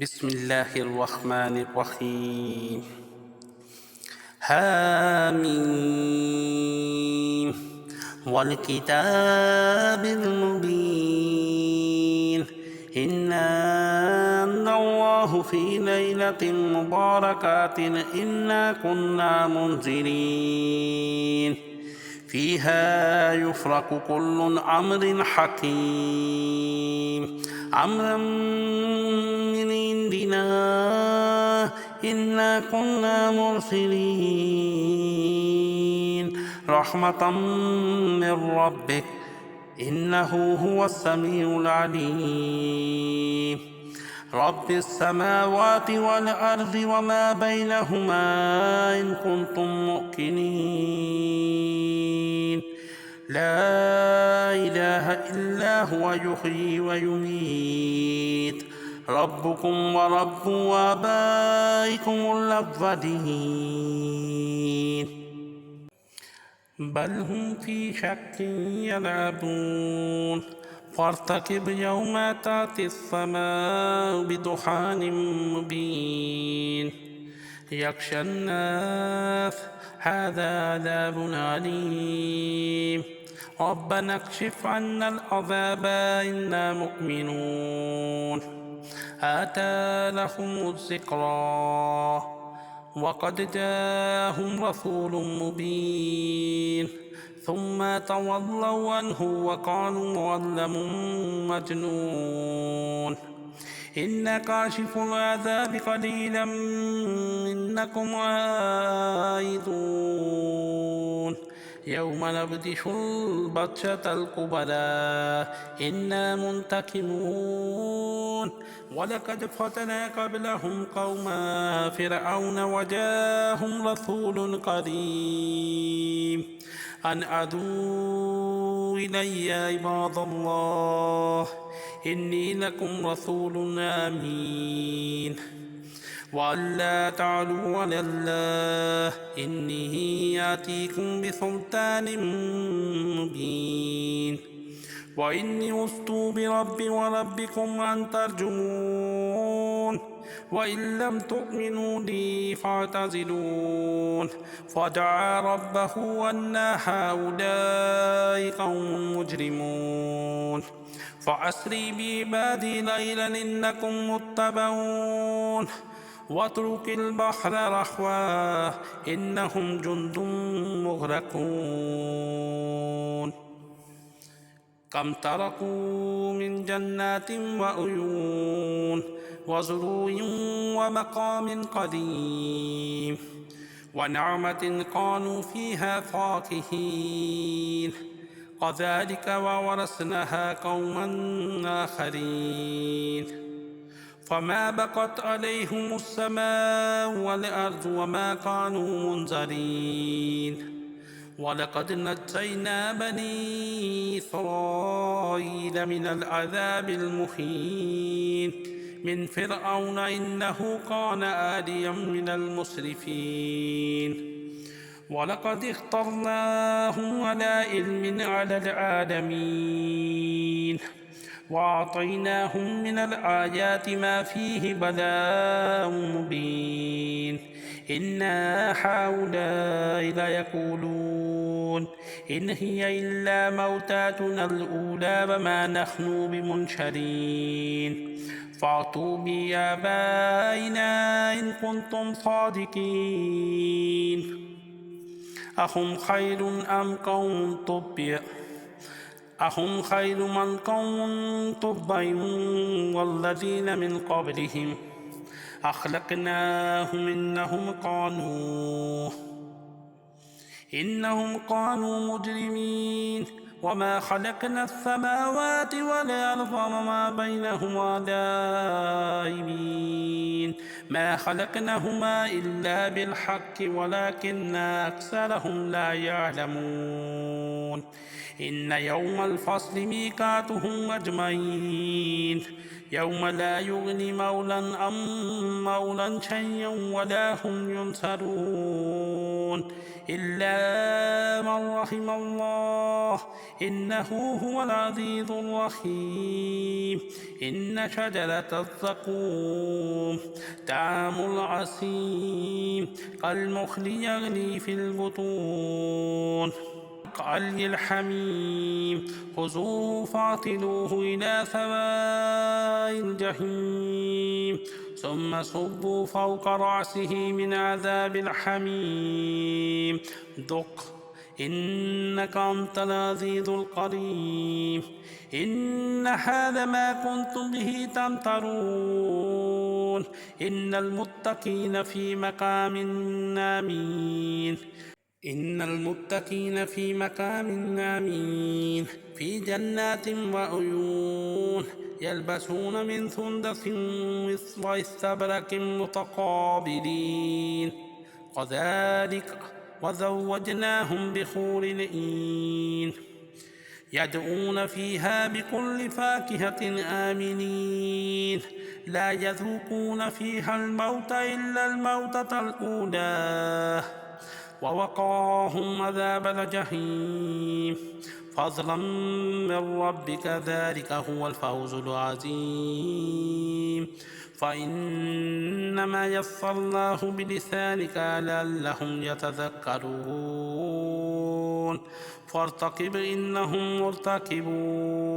بسم الله الرحمن الرحيم. حاميم والكتاب المبين إنا أنزلناه في ليلة مباركة إنا كنا منذرين فيها يفرق كل أمر حكيم أمرا من عندنا إنا كنا مرسلين رحمة من ربك إنه هو السميع العليم رب السماوات والأرض وما بينهما إن كنتم موقنين لا إله إلا هو يحيي ويميت ربكم ورب آبائكم الأولين بل هم في شك يلعبون فارتقب يوم تأتي السماء بدخان مبين يخشى الناس هذا عذاب أليم ربنا اكشف عنا العذاب إنا مؤمنون أتى لهم الذكرى وقد جاءهم رسول مبين ثم تولوا عنه وقالوا معلم مجنون إن كاشف العذاب قليلا إنكم عائدون يوم نبطش البطشة الكبرى إنا منتقمون ولقد فتنا قبلهم قوم فرعون وجاءهم رسول قريب أن أدوا إلي عباد الله إني لكم رسول أمين وأن لا تعلوا على الله إني آتيكم بسلطان مبين وإني عذت بربي وربكم أن ترجمون وإن لم تؤمنوا لي فاعتزلون فدعا ربه أن هؤلاء قوم مجرمون فأسري بعبادي ليلا إنكم متبعون واترك البحر رهوا إنهم جند مغرقون كم تركوا من جنات وعيون وزروع ومقام قديم ونعمة كانوا فيها فاكهين كذلك وورثناها قوما آخرين فما بقت عليهم السماء والأرض وما كانوا منذرين ولقد نجينا بني إسرائيل من العذاب المهين من فرعون إنه كان عاليا من المسرفين ولقد اخترناهم على علم على العالمين وأعطيناهم من الآيات ما فيه بلاء مبين إن هؤلاء ليقولون إن هي إلا موتاتنا الأولى وما نحن بمنشرين فأتوا بآبائنا إن كنتم صادقين أهم خير أم قوم تبع أهم خير من قوم تبع والذين من قبلهم أخلقناهم إنهم كانوا مجرمين وما خلقنا السماوات والأرض وما بينهما لاعبين ما خلقناهما إلا بالحق ولكن أكثرهم لا يعلمون إن يوم الفصل ميقاتهم أجمعين يوم لا يغني مولى عن مولى شيئا ولا هم ينصرون إلا من رحم الله إنه هو العزيز الرحيم. إن شجرة الزقوم طعام العسيم كالمخل يغلي في البطون كغلي الحميم. خذوه فاعتلوه إلى سواء الجحيم ثم صبوا فوق رأسه من عذاب الحميم ذق إنك أنت العزيز الكريم. إن هذا ما كنتم به تمترون. إن المتقين في مقام آمين. إن المتقين في مقام آمين في جنات وعيون يلبسون من سندس واستبرق متقابلين كذلك وزوجناهم بحور عين يدعون فيها بكل فاكهة آمنين لا يذوقون فيها الموت إلا الموتة الأولى ووقاهم عذاب الجحيم فضلا من ربك ذلك هو الفوز العظيم. فإنما يسرناه بلسانك لعلهم يتذكرون فارتقب إنهم مرتقبون.